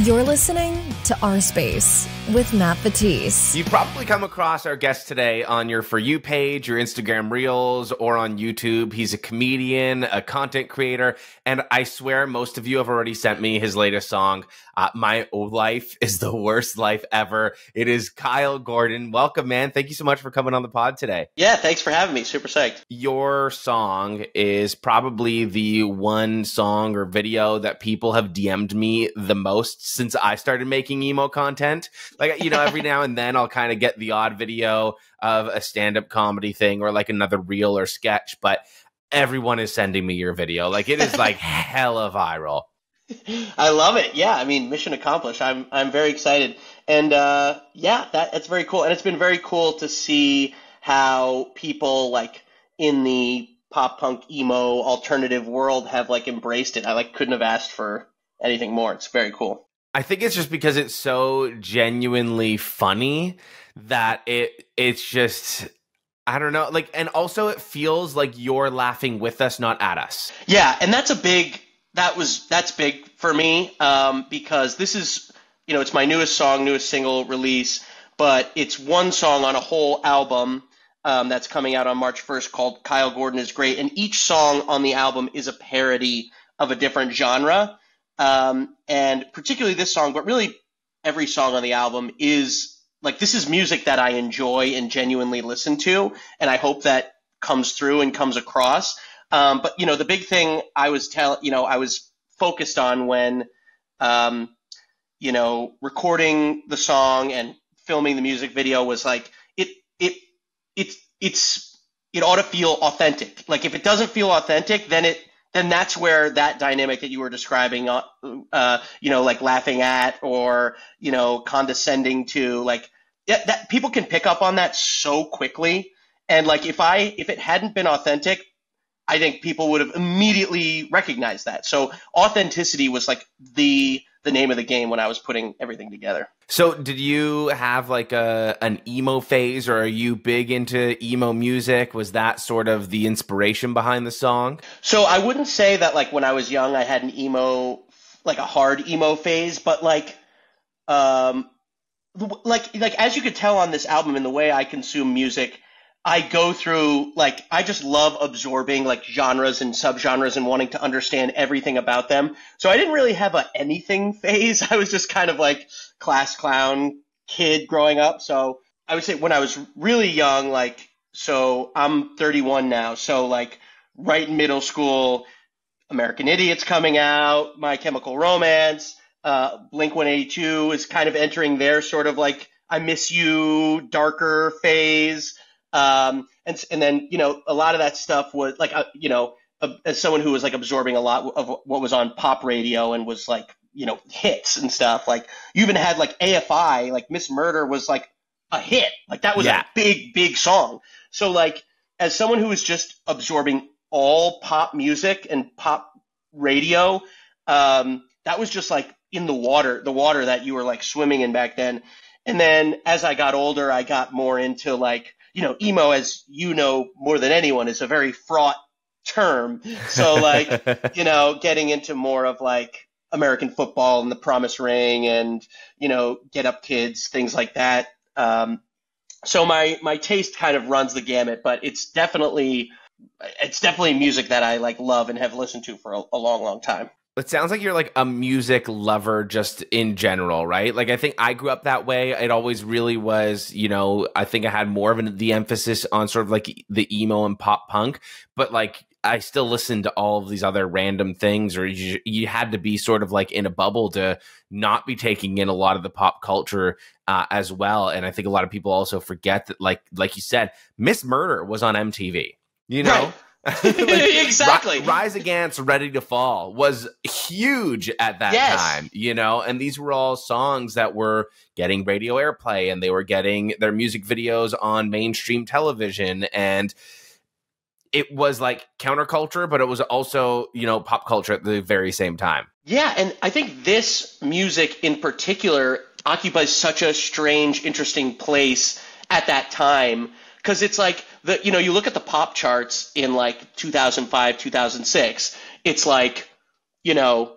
You're listening to Our Space with Matt Vettese. You've probably come across our guest today on your For You page, your Instagram Reels, or on YouTube. He's a comedian, a content creator, and I swear most of you have already sent me his latest song, My Life is the Worst Life Ever. It is Kyle Gordon. Welcome, man. Thank you so much for coming on the pod today. Yeah, thanks for having me. Super psyched. Your song is probably the one song or video that people have DM'd me the most since I started making emo content. Like, you know, every now and then I'll kind of get the odd video of a stand-up comedy thing or like another reel or sketch, but everyone is sending me your video. Like, it is like hella viral. I love it. Yeah, I mean, mission accomplished. I'm very excited. And yeah, that's very cool. And it's been very cool to see how people like in the pop punk emo alternative world have like embraced it. I like couldn't have asked for anything more. It's very cool. I think it's just because it's so genuinely funny that it's just, I don't know, like, and also it feels like you're laughing with us, not at us. Yeah, and that's big for me because this is, you know, it's my newest single release, but it's one song on a whole album that's coming out on March 1st called Kyle Gordon is Great, and each song on the album is a parody of a different genre. And particularly this song, but really every song on the album is like, this is music that I enjoy and genuinely listen to. And I hope that comes through and comes across. But you know, the big thing I was focused on when, you know, recording the song and filming the music video was like, it ought to feel authentic. Like if it doesn't feel authentic, then that's where that dynamic that you were describing, you know, like laughing at or, you know, condescending to, like, that people can pick up on that so quickly. And like, if it hadn't been authentic, I think people would have immediately recognized that. So authenticity was like the name of the game when I was putting everything together. So did you have like an emo phase, or are you big into emo music? Was that sort of the inspiration behind the song? So I wouldn't say that like when I was young, I had an emo, like a hard emo phase, but like as you could tell on this album and the way I consume music, I go through, like, I just love absorbing like genres and subgenres and wanting to understand everything about them. So I didn't really have a anything phase. I was just kind of like class clown kid growing up. So I would say when I was really young, like, so I'm 31 now. So like right in middle school, American Idiot's coming out, My Chemical Romance, Blink-182 is kind of entering their sort of like I Miss You darker phase. And then, you know, a lot of that stuff was like, you know, as someone who was like absorbing a lot of what was on pop radio and was like, you know, hits and stuff, like you even had like AFI, like Miss Murder was like a hit. Like that was a big song. So like, as someone who was just absorbing all pop music and pop radio, that was just like in the water that you were like swimming in back then. And then as I got older, I got more into like, you know, emo, as you know more than anyone, is a very fraught term. So like, you know, getting into more of like American football and The Promise Ring and, you know, Get Up Kids, things like that. So my taste kind of runs the gamut, but it's definitely music that I like love and have listened to for a long time. It sounds like you're like a music lover just in general, right? Like I think I grew up that way. It always really was, you know, I think I had more of the emphasis on sort of like the emo and pop punk, but like I still listened to all of these other random things, or you had to be sort of like in a bubble to not be taking in a lot of the pop culture as well. And I think a lot of people also forget that, like you said, Miss Murder was on MTV, you know? Right. Like, exactly. Rise Against Ready to Fall was huge at that time, you know, and these were all songs that were getting radio airplay and they were getting their music videos on mainstream television. And it was like counterculture, but it was also, you know, pop culture at the very same time. Yeah. And I think this music in particular occupies such a strange, interesting place at that time. Because it's like, you know, you look at the pop charts in like 2005, 2006, it's like, you know,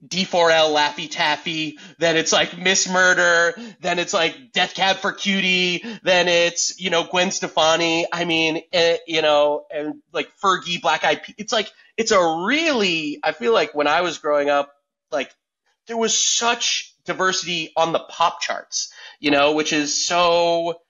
D4L Laffy Taffy, then it's like Miss Murder, then it's like Death Cab for Cutie, then it's, you know, Gwen Stefani. I mean, you know, and like Fergie, Black Eyed Peas. It's like, it's a really, I feel like when I was growing up, like there was such diversity on the pop charts, you know, which is so,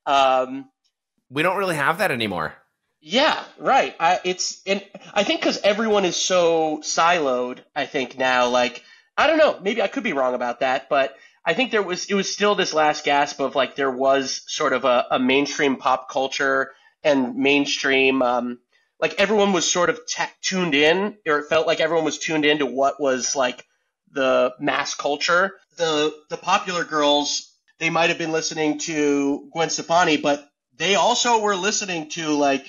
we don't really have that anymore. yeah, right. And I think because everyone is so siloed, I think now, like, I don't know, maybe I could be wrong about that, but I think it was still this last gasp of like there was sort of a mainstream pop culture and mainstream, like everyone was sort of tuned in, or it felt like everyone was tuned in to what was like the mass culture. The popular girls, they might have been listening to Gwen Stefani, but they also were listening to like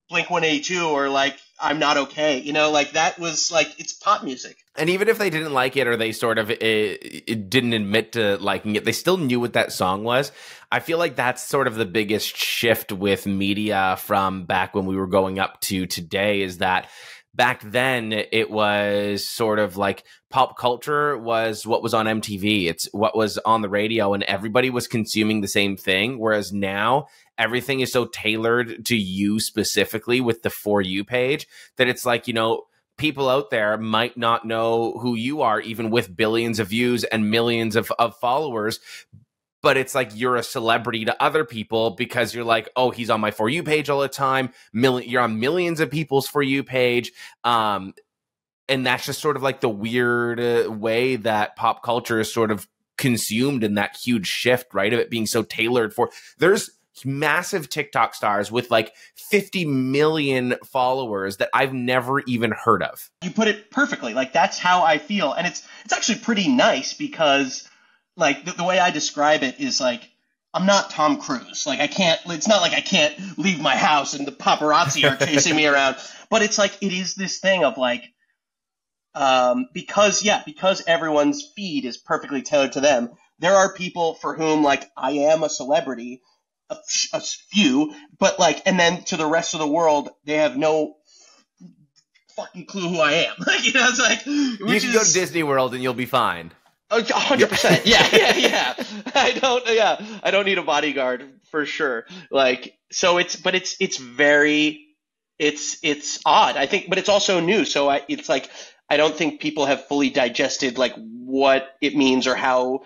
Blink-182 or like I'm Not Okay, you know, like that was like, it's pop music. And even if they didn't like it or they sort of didn't admit to liking it, they still knew what that song was. I feel like that's sort of the biggest shift with media from back when we were going up to today, is that back then it was sort of like pop culture was what was on MTV. It's what was on the radio, and everybody was consuming the same thing. Whereas now everything is so tailored to you specifically with the For You page that it's like, you know, people out there might not know who you are, even with billions of views and millions of followers. But it's like you're a celebrity to other people because you're like, oh, he's on my For You page all the time. You're on millions of people's For You page. And that's just sort of like the weird way that pop culture is sort of consumed, in that huge shift, right? Of it being so tailored for, there's massive TikTok stars with like 50 million followers that I've never even heard of. You put it perfectly. Like that's how I feel. And it's actually pretty nice because like the way I describe it is like, I'm not Tom Cruise. Like it's not like I can't leave my house and the paparazzi are chasing me around, but it's like, it is this thing of like, because everyone's feed is perfectly tailored to them. There are people for whom like I am a celebrity, a few, but like, and then to the rest of the world, they have no fucking clue who I am. Like, you know, it's like, you can go to Disney World and you'll be fine. 100%. Yeah. I don't need a bodyguard for sure. Like, so it's odd, I think, but it's also new. So it's like, I don't think people have fully digested like what it means or how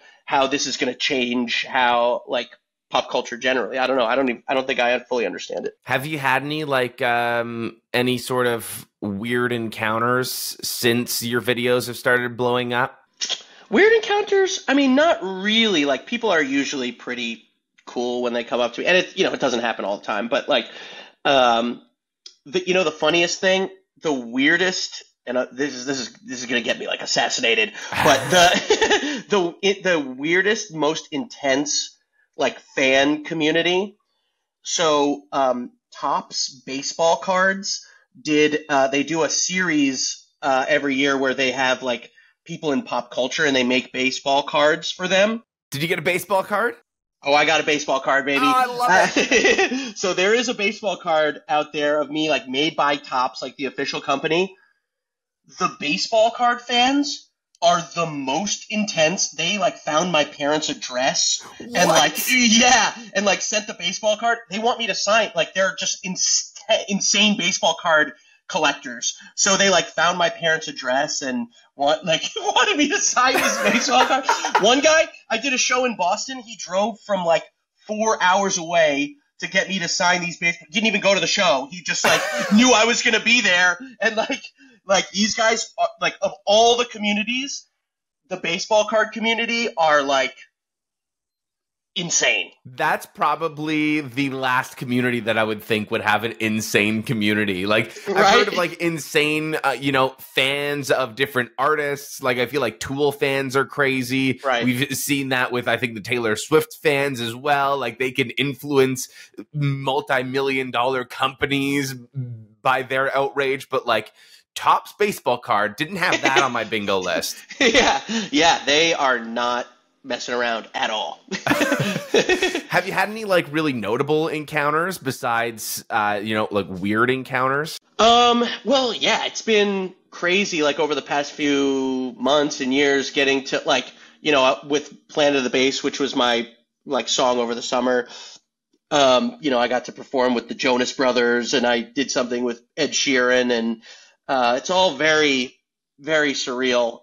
this is going to change how like pop culture generally. I don't know. I don't think I fully understand it. Have you had any like any sort of weird encounters since your videos have started blowing up? Weird encounters? I mean, not really. Like people are usually pretty cool when they come up to me, and it doesn't happen all the time. But like, the funniest thing, the weirdest, and this is gonna get me like assassinated, but the weirdest, most intense like fan community. So Topps baseball cards they do a series every year where they have like people in pop culture and they make baseball cards for them. Did you get a baseball card? Oh, I got a baseball card, baby. Oh, I love it. So there is a baseball card out there of me, like made by Topps, like the official company. The baseball card fans are the most intense. They like found my parents' address and and like sent the baseball card. They want me to sign. Like they're just insane baseball card collectors. So they like found my parents' address and wanted me to sign this baseball card. One guy, I did a show in Boston. He drove from like 4 hours away to get me to sign these baseball. Didn't even go to the show. He just like knew I was gonna be there, and like these guys are, like, of all the communities, the baseball card community are like insane. That's probably the last community that I would think would have an insane community. Like I've heard of like insane, fans of different artists. Like I feel like Tool fans are crazy. Right. We've seen that with, I think, the Taylor Swift fans as well. Like they can influence multi-million-dollar companies by their outrage, but like Topps baseball card didn't have that on my bingo list. Yeah, they are not messing around at all. Have you had any like really notable encounters besides like weird encounters? Well, yeah, it's been crazy, like over the past few months and years, getting to like, with Planet of the Bass, which was my like song over the summer. I got to perform with the Jonas Brothers, and I did something with Ed Sheeran, and it's all very, very surreal.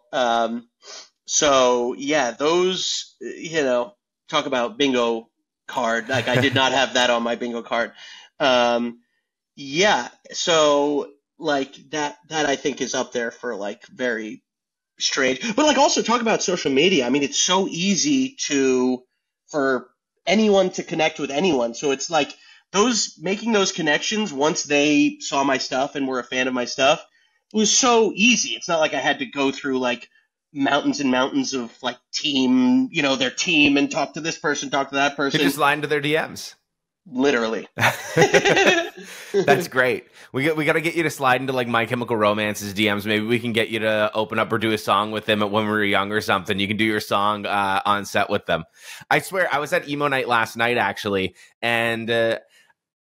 So yeah, those, talk about bingo card. Like I did not have that on my bingo card. Yeah, so like that I think is up there for like very strange. But like also talk about social media. I mean, it's so easy for anyone to connect with anyone. So it's like making those connections once they saw my stuff and were a fan of my stuff was so easy. It's not like I had to go through like mountains and mountains of like their team, and talk to this person, talk to that person. You just line to their DMs. Literally. That's great. We got to get you to slide into like My Chemical Romance's DMs. Maybe we can get you to open up or do a song with them when we were young or something. You can do your song on set with them. I swear, I was at Emo Night last night actually, and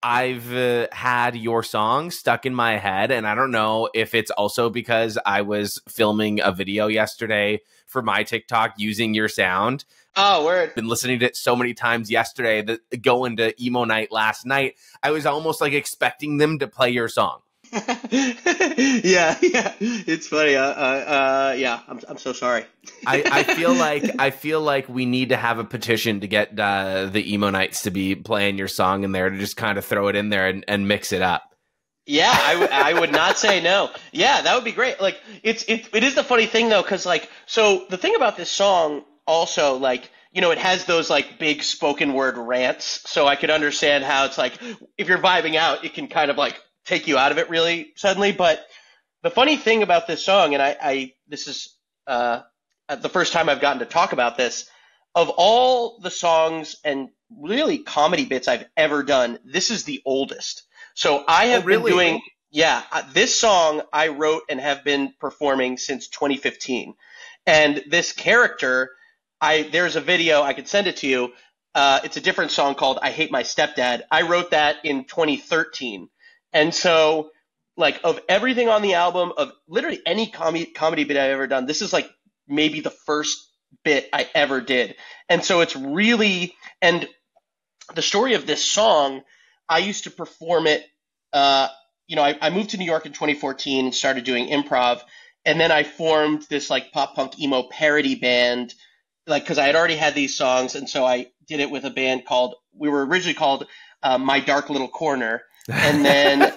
I've had your song stuck in my head, and I don't know if it's also because I was filming a video yesterday for my TikTok using your sound. Oh, word. Been listening to it so many times yesterday that going to Emo Night last night, I was almost like expecting them to play your song. Yeah, it's funny. Yeah, I'm so sorry. I feel like we need to have a petition to get the Emo Nights to be playing your song in there, to just kind of throw it in there and mix it up. Yeah, I would not say no. Yeah, that would be great. Like it is the funny thing though, because like, so the thing about this song also, like, it has those like big spoken word rants, so I could understand how it's like if you're vibing out, it can kind of like take you out of it really suddenly. But the funny thing about this song, and this is the first time I've gotten to talk about this, of all the songs and really comedy bits I've ever done, this is the oldest. So I have been doing, this song I wrote and have been performing since 2015. And this character, there's a video, I could send it to you. It's a different song called I Hate My Stepdad. I wrote that in 2013. And so, like, of everything on the album, of literally any comedy bit I've ever done, this is like maybe the first bit I ever did. And so it's really, and the story of this song, I used to perform it, I moved to New York in 2014 and started doing improv. And then I formed this like pop punk emo parody band, like, because I had already had these songs. And so I did it with a band we were originally called My Dark Little Corner. And then,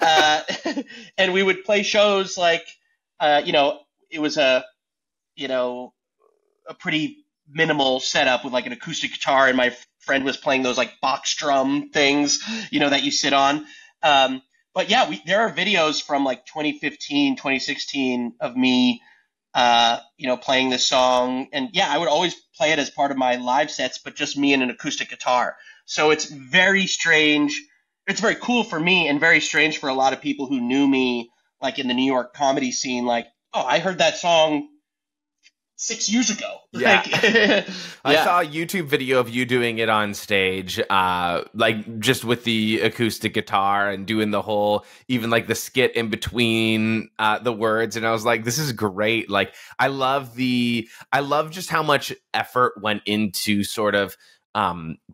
and we would play shows like, it was a pretty minimal setup with like an acoustic guitar, and my friend was playing those like box drum things, that you sit on. But yeah, there are videos from like 2015, 2016 of me, playing this song. And yeah, I would always play it as part of my live sets, but just me and an acoustic guitar. So it's very strange. It's very cool for me and very strange for a lot of people who knew me, like in the New York comedy scene. Like, oh, I heard that song 6 years ago. Yeah. Like, I saw a YouTube video of you doing it on stage, like just with the acoustic guitar and doing the whole, even like the skit in between the words. And I was like, this is great. Like, I love just how much effort went into sort of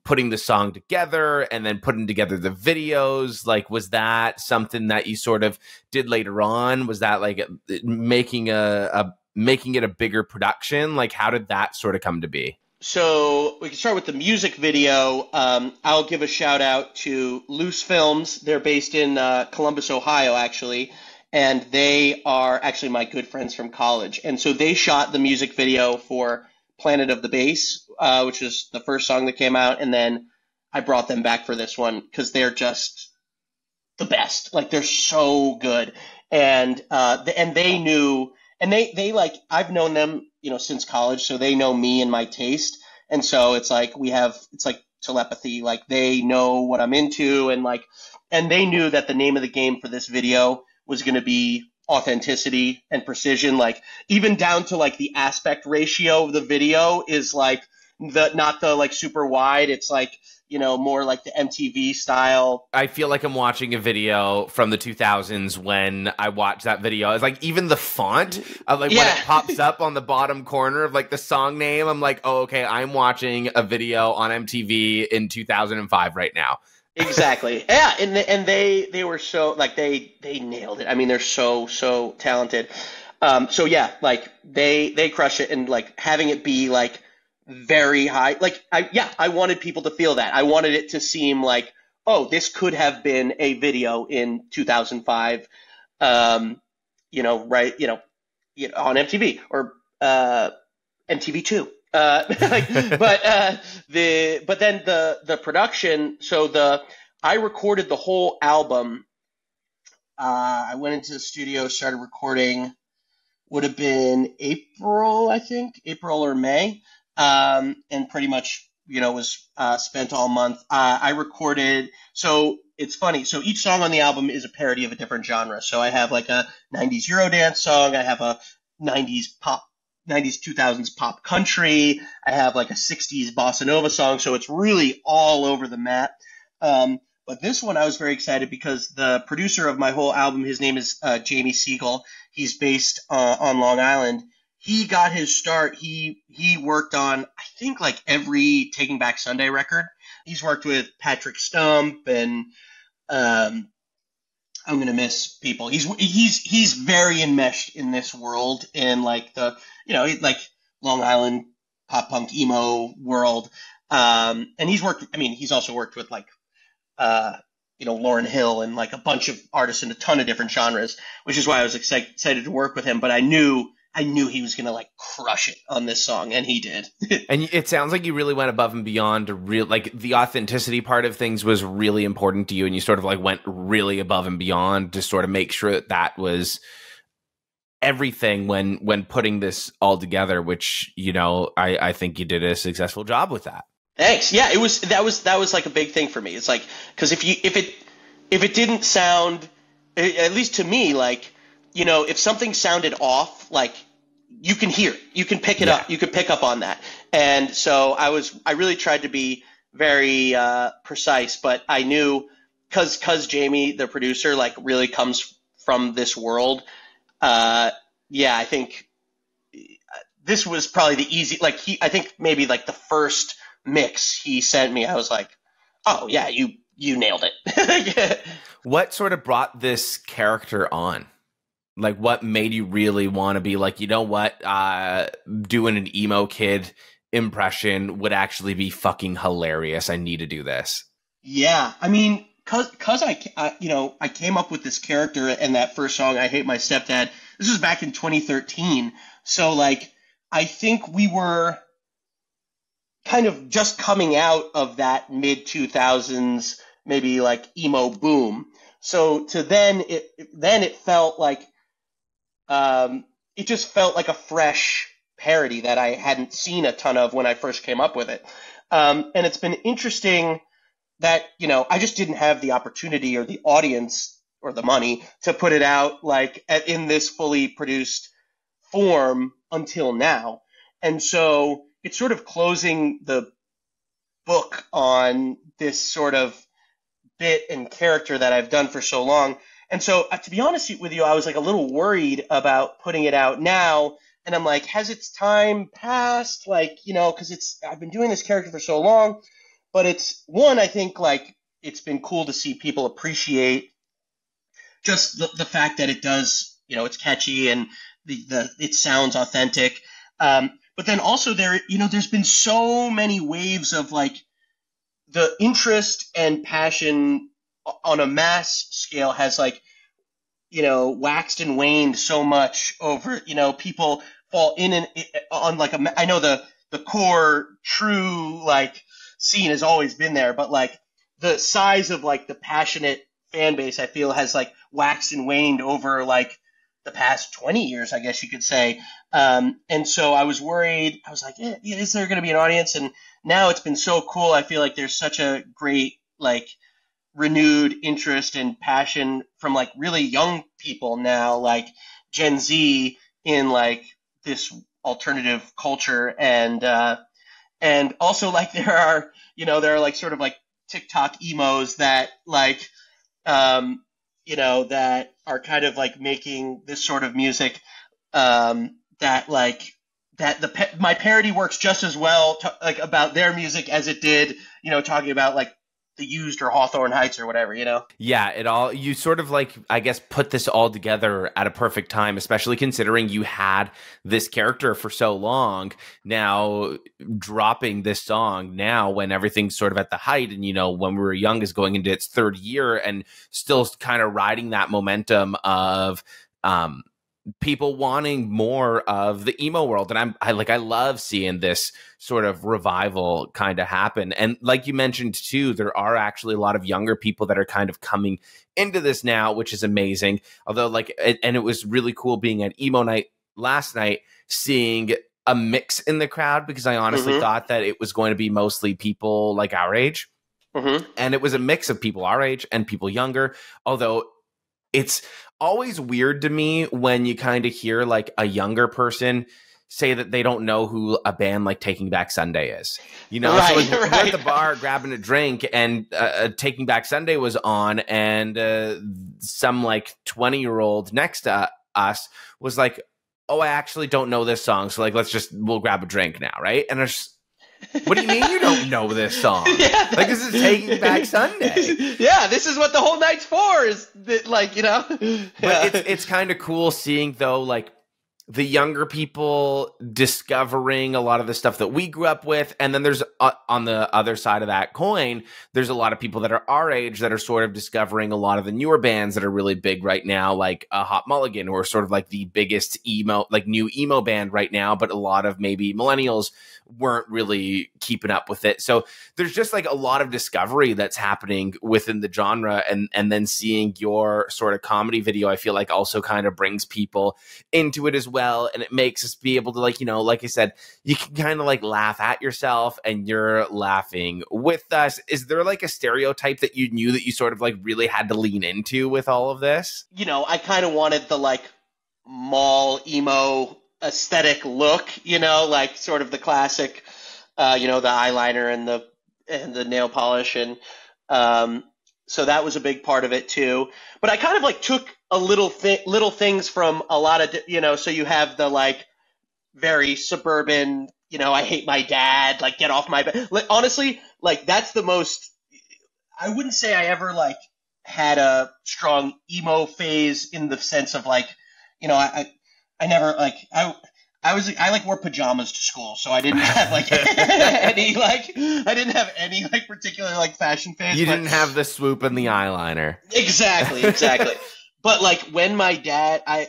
putting the song together and then putting together the videos. Like, was that something that you sort of did later on? Was that like making it a bigger production? Like, how did that sort of come to be? So we can start with the music video. I'll give a shout out to Loose Films. They're based in Columbus, Ohio, actually. And they are actually my good friends from college. And so they shot the music video for Planet of the Bass, which is the first song that came out. And then I brought them back for this one because they're just the best. Like, they're so good. And they knew, and they like, I've known them, since college, so they know me and my taste. And so it's like it's like telepathy. Like, they know what I'm into, and they knew that the name of the game for this video was going to be authenticity and precision. Like, even down to like the aspect ratio of the video is like not the like super wide. It's like, more like the MTV style. I feel like I'm watching a video from the 2000s when I watch that video. It's like even the font of like when it pops up on the bottom corner of like the song name, I'm like, oh, okay, I'm watching a video on MTV in 2005 right now. Exactly. Yeah, and they were so like they nailed it. I mean, they're so talented. So yeah, like they crush it, and like having it be like very high. Like I wanted people to feel that. I wanted it to seem like, oh, this could have been a video in 2005. Right, on MTV or MTV2. But then the production. So I recorded the whole album. I went into the studio, started recording. Would have been April, I think, April or May, and pretty much was spent all month. I recorded. So it's funny. So each song on the album is a parody of a different genre. So I have like a 90s Eurodance song. I have a 90s 2000s pop country. I have like a 60s bossa nova song. So it's really all over the map. But this one I was very excited because the producer of my whole album, his name is Jamie Siegel. He's based on Long Island. He got his start. He worked on, I think, like every Taking Back Sunday record. He's worked with Patrick Stump and I'm gonna miss people. He's very enmeshed in this world in like the like Long Island pop punk emo world. And he's worked. I mean, he's also worked with like Lauryn Hill and like a bunch of artists in a ton of different genres, which is why I was excited to work with him. But I knew he was going to like crush it on this song, and he did. And it sounds like you really went above and beyond to like the authenticity part of things was really important to you, and you sort of like went really above and beyond to sort of make sure that was everything when putting this all together, which, I think you did a successful job with that. Thanks. Yeah, that was like a big thing for me. It's like, because if it didn't sound, at least to me, like, if something sounded off, like you can hear it, you can pick it up, you can pick up on that. And so I really tried to be very precise, but I knew because Jamie, the producer, like really comes from this world. I think this was probably the easy, like I think maybe like the first mix he sent me, I was like, oh yeah, you nailed it. What sort of brought this character on? Like, what made you really want to be like, you know what, doing an emo kid impression would actually be fucking hilarious. I need to do this. Yeah, I mean, cause I came up with this character and that first song, I Hate My Stepdad. This was back in 2013. So like, I think we were kind of just coming out of that mid 2000s, maybe like emo boom. So to then it felt like, it just felt like a fresh parody that I hadn't seen a ton of when I first came up with it. And it's been interesting that, I just didn't have the opportunity or the audience or the money to put it out like in this fully produced form until now. And so it's sort of closing the book on this sort of bit and character that I've done for so long. And so, to be honest with you, I was like a little worried about putting it out now. And I'm like, has its time passed? Like, because I've been doing this character for so long. But I think like it's been cool to see people appreciate just the fact that it does, it's catchy and it sounds authentic. But then also there's been so many waves of like the interest and passion on a mass scale has like, waxed and waned so much over, people fall in and on like I know the core true like scene has always been there, but like the size of like the passionate fan base I feel has like waxed and waned over like the past 20 years, I guess you could say. And so I was worried. I was like, is there going to be an audience? And now it's been so cool. I feel like there's such a great, like, renewed interest and passion from, like, really young people now, like Gen Z, in, like, this alternative culture. And also, like, there are like, sort of, like, TikTok emos that like, that are kind of like making this sort of music, that like my parody works just as well like about their music as it did, talking about like the Used or Hawthorne Heights or whatever, Yeah, you sort of like, I guess, put this all together at a perfect time, especially considering you had this character for so long. Now dropping this song now when everything's sort of at the height, and when we were young is going into its third year and still kind of riding that momentum of people wanting more of the emo world. And I love seeing this sort of revival kind of happen. And like you mentioned too, there are actually a lot of younger people that are kind of coming into this now, which is amazing. Although and it was really cool being at emo night last night, seeing a mix in the crowd, because I honestly thought that it was going to be mostly people like our age. And it was a mix of people our age and people younger. Although it's always weird to me when you kind of hear like a younger person say that they don't know who a band like Taking Back Sunday is. Right, so we're at the bar grabbing a drink, and Taking Back Sunday was on, and some like 20-year-old next to us was like, oh, I actually don't know this song, so like we'll grab a drink now, right? And what do you mean you don't know this song? Yeah, like, this is Taking Back Sunday. Yeah, this is what the whole night's for, is that, like, But it's kind of cool seeing, though, like, the younger people discovering a lot of the stuff that we grew up with. And then there's, on the other side of that coin, there's a lot of people that are our age that are sort of discovering a lot of the newer bands that are really big right now, like Hot Mulligan, who are sort of like the biggest new emo band right now, but a lot of maybe millennials weren't really keeping up with it. So there's just like a lot of discovery that's happening within the genre. And then seeing your sort of comedy video, I feel like also kind of brings people into it as well. And it makes us be able to, like, like I said, you can kind of like laugh at yourself and you're laughing with us. Is there like a stereotype that you knew that you sort of like really had to lean into with all of this? I kind of wanted the like mall emo aesthetic look, like sort of the classic, the eyeliner and the nail polish. And so that was a big part of it too. But I kind of like took a little things from a lot of, so you have the like very suburban, I hate my dad, like get off my bed. Like, honestly, like that's the most, I wouldn't say I ever like had a strong emo phase in the sense of like, I never like I like wore pajamas to school, so I didn't have like any like particular like fashion phase. You didn't have the swoop and the eyeliner. Exactly. But like when my dad, I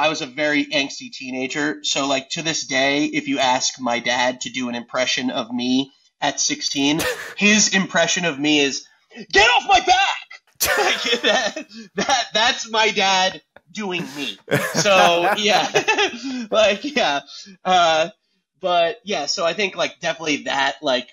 was a very angsty teenager, so like to this day, if you ask my dad to do an impression of me at 16, his impression of me is "Get off my back." Like that's my dad doing me. So yeah, like yeah, but yeah. So I think like definitely that like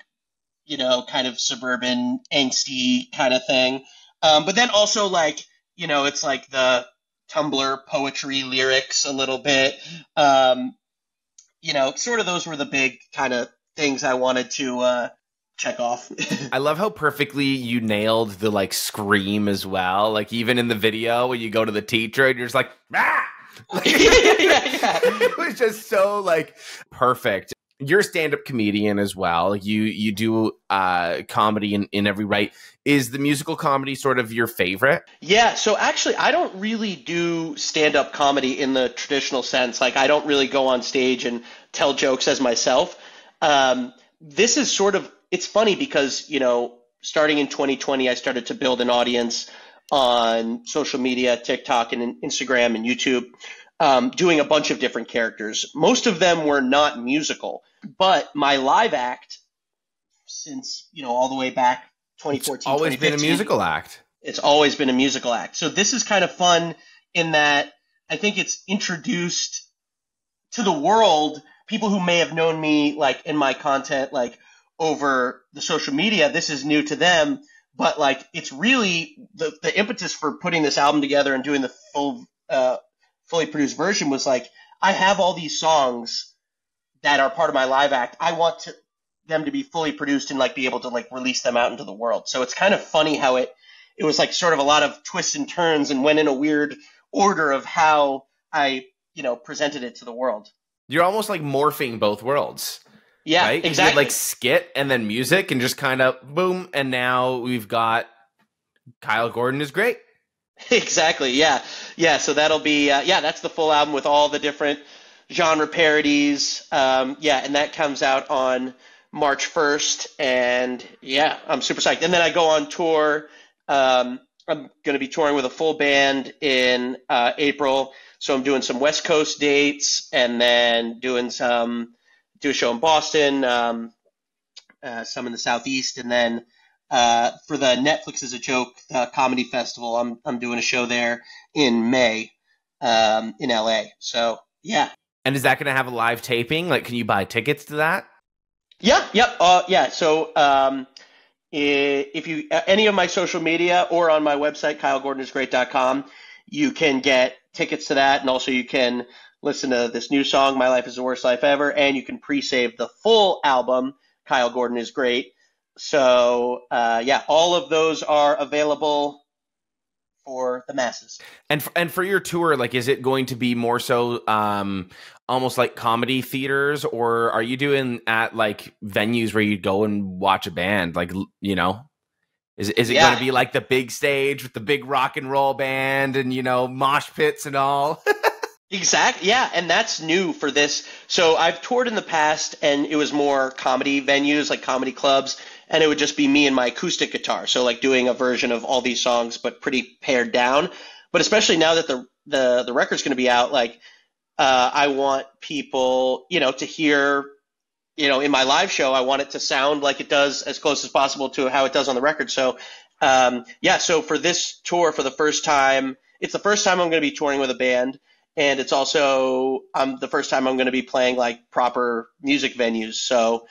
kind of suburban angsty kind of thing. But then also like it's like the Tumblr poetry lyrics a little bit. Sort of those were the big kind of things I wanted to check off. I love how perfectly you nailed the like scream as well. Like even in the video when you go to the teacher and you're just like, ah! Like, yeah. It was just so like perfect. You're a stand-up comedian as well. You do comedy in every right. Is the musical comedy sort of your favorite? Yeah, so actually I don't really do stand-up comedy in the traditional sense. Like I don't really go on stage and tell jokes as myself. This is sort of, it's funny because, starting in 2020, I started to build an audience on social media, TikTok and Instagram and YouTube, doing a bunch of different characters. Most of them were not musical, but my live act since, all the way back 2014, it's always been a musical act. It's always been a musical act. So this is kind of fun in that I think it's introduced to the world people who may have known me like in my content, like over the social media. This is new to them, but like it's really the impetus for putting this album together and doing the fully produced version was like, I have all these songs that are part of my live act. I want to them to be fully produced and like be able to like release them out into the world. So it's kind of funny how it was like sort of a lot of twists and turns and went in a weird order of how I, presented it to the world. You're almost like morphing both worlds. Yeah, right? exactly. You had like skit and then music and just kind of boom. And now we've got Kyle Gordon is great. Exactly. Yeah. Yeah. So that'll be, that's the full album with all the different genre parodies. And that comes out on March 1st. And yeah, I'm super psyched. And then I go on tour. I'm going to be touring with a full band in April. So I'm doing some West Coast dates and then do a show in Boston, some in the Southeast, and then for the Netflix is a Joke comedy festival, I'm doing a show there in May in LA. So yeah. And is that going to have a live taping? Like, can you buy tickets to that? Yeah. Yep. Yeah. So if you any of my social media or on my website KyleGordonIsGreat.com, you can get tickets to that, and also you can listen to this new song, My Life is the Worst Life Ever, and you can pre-save the full album, Kyle Gordon is Great. So, all of those are available for the masses. And for your tour, like, is it going to be more so almost like comedy theaters, or are you doing at like venues where you go and watch a band? Like, is it going to be like the big stage with the big rock and roll band and, mosh pits and all? Exactly. Yeah. And that's new for this. So I've toured in the past and it was more comedy venues, like comedy clubs, and it would just be me and my acoustic guitar. So like doing a version of all these songs, but pretty pared down. But especially now that the record's going to be out, like, I want people, to hear, in my live show, I want it to sound like it does as close as possible to how it does on the record. So, so for this tour, for the first time, it's the first time I'm going to be touring with a band. And it's also the first time I'm going to be playing like proper music venues. So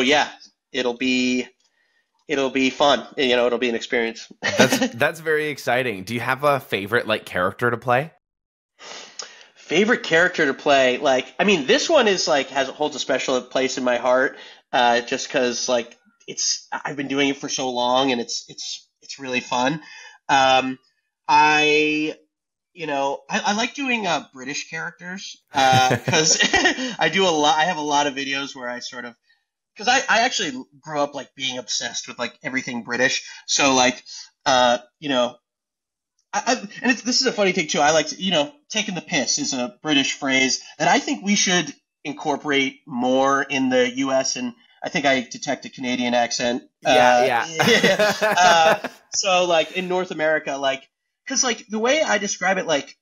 yeah, it'll be fun. It'll be an experience. That's very exciting. Do you have a favorite like character to play? Favorite character to play? Like, I mean, this one is like holds a special place in my heart, just because like I've been doing it for so long and it's really fun. I like doing British characters because I do a lot. I have a lot of videos where I sort of, because I actually grew up like being obsessed with like everything British. So like, this is a funny thing too. I like to, taking the piss is a British phrase that I think we should incorporate more in the U.S. And I think I detect a Canadian accent. So like in North America, like. Because, like, the way I describe it, like,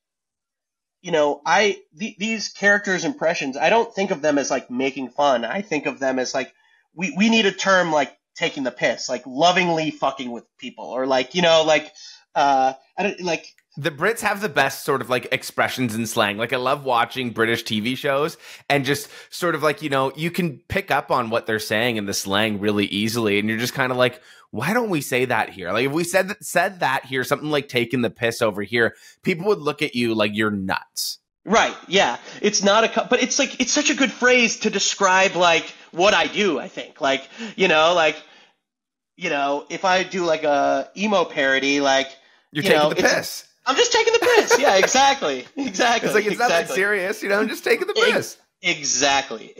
these characters' impressions, I don't think of them as, like, making fun. I think of them as, like, we need a term, like, taking the piss, like, lovingly fucking with people. Or, like, I don't, like... The Brits have the best sort of, like, expressions in slang. Like, I love watching British TV shows and just sort of, like, you can pick up on what they're saying in the slang really easily. And you're just kind of like... Why don't we say that here? Like if we said that here, something like taking the piss over here, people would look at you like you're nuts. Right. Yeah. It's not but it's like, it's such a good phrase to describe like what I do, I think. Like, if I do like a emo parody, like, you're taking the piss. I'm just taking the piss. Yeah, exactly. Exactly. It's like, it's not that serious, I'm just taking the piss. Exactly.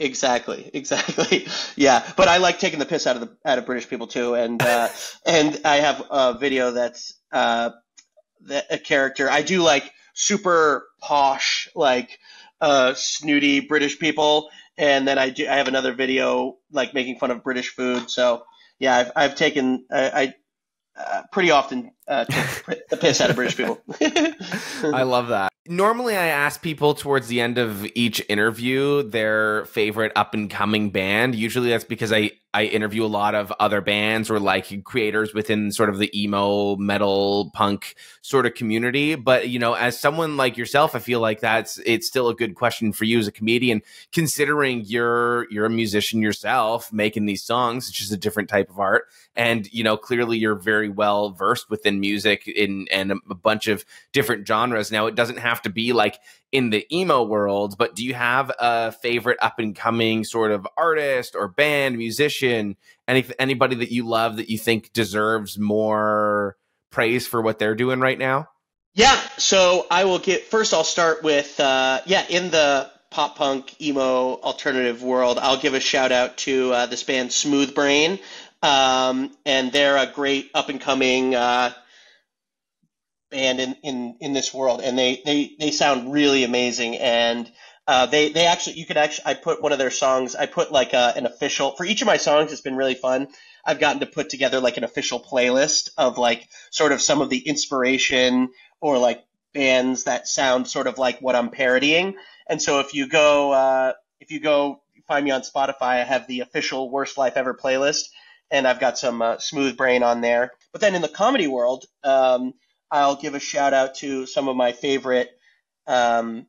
Yeah, but I like taking the piss out of British people too, and and I have a video that's a character. I do like super posh, like snooty British people, and then I have another video like making fun of British food. So yeah, I've taken pretty often take the piss out of British people. I love that. Normally, I ask people towards the end of each interview their favorite up-and-coming band. Usually that's because I interview a lot of other bands or like creators within sort of the emo, metal, punk sort of community. But, as someone like yourself, I feel like it's still a good question for you as a comedian, considering you're a musician yourself, making these songs, which is a different type of art. And, clearly you're very well versed within and music and a bunch of different genres. Now, it doesn't have to be like in the emo world, but do you have a favorite up and coming sort of artist or band, musician, anybody that you love that you think deserves more praise for what they're doing right now? Yeah, so I'll start with, in the pop punk, emo, alternative world, I'll give a shout out to this band Smooth Brain, and they're a great up and coming band in this world, and they sound really amazing, and they actually, I put one of their songs, I put like an official, for each of my songs, it's been really fun. I've gotten to put together like an official playlist of like sort of some of the inspiration or like bands that sound sort of like what I'm parodying. And so if you go find me on Spotify, I have the official Worst Life Ever playlist, and I've got some Smooth Brain on there. But then in the comedy world, I'll give a shout out to some of my favorite, sort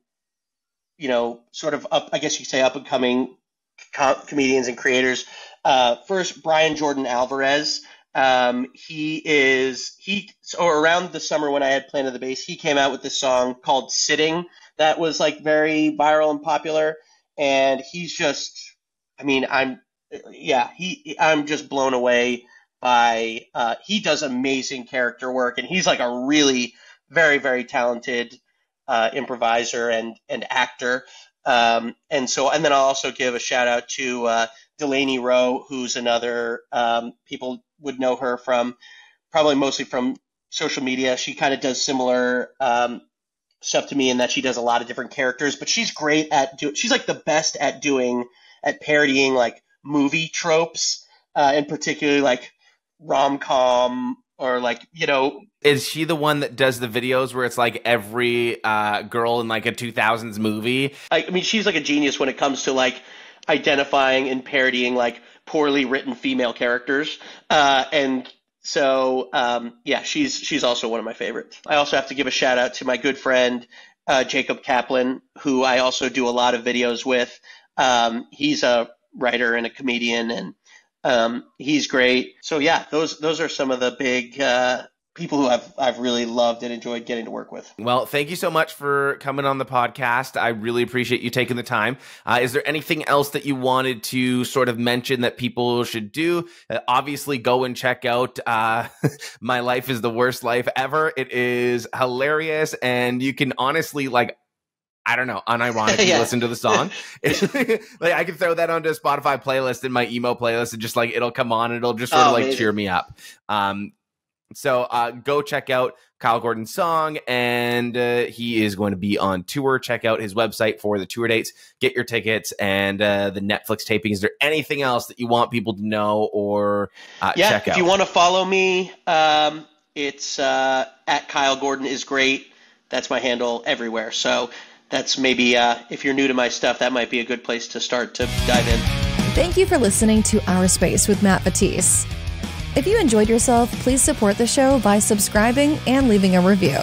of up and coming comedians and creators. First, Brian Jordan Alvarez. Around the summer when I had Planet of the Bass, he came out with this song called Sitting that was like very viral and popular. And he's just, I'm just blown away by, he does amazing character work, and he's like a really very, very talented, improviser and actor. And then I'll also give a shout out to, Delaney Rowe, who's another, people would know her probably mostly from social media. She kind of does similar stuff to me in that she does a lot of different characters, but she's great she's like the best at parodying like movie tropes, and particularly like rom-com or like, Is she the one that does the videos where it's like every girl in like a 2000s movie? She's like a genius when it comes to like identifying and parodying like poorly written female characters. She's also one of my favorites. I also have to give a shout out to my good friend, Jacob Kaplan, who I also do a lot of videos with. He's a writer and a comedian, and he's great. So yeah, those are some of the big, people who I've really loved and enjoyed getting to work with. Well, thank you so much for coming on the podcast. I really appreciate you taking the time. Is there anything else that you wanted to sort of mention that people should do? Obviously, go and check out My Life is the Worst Life Ever. It is hilarious, and you can honestly unironically listen to the song. Like I can throw that onto a Spotify playlist in my emo playlist, and just like it'll come on and it'll just sort of like cheer me up. So go check out Kyle Gordon's song, and he is going to be on tour. Check out his website for the tour dates. Get your tickets and the Netflix taping. Is there anything else that you want people to know or check out? If you want to follow me, it's at Kyle Gordon is great. That's my handle everywhere. So that's maybe if you're new to my stuff, that might be a good place to start to dive in. Thank you for listening to Our Space with Matt Vettese. If you enjoyed yourself, please support the show by subscribing and leaving a review.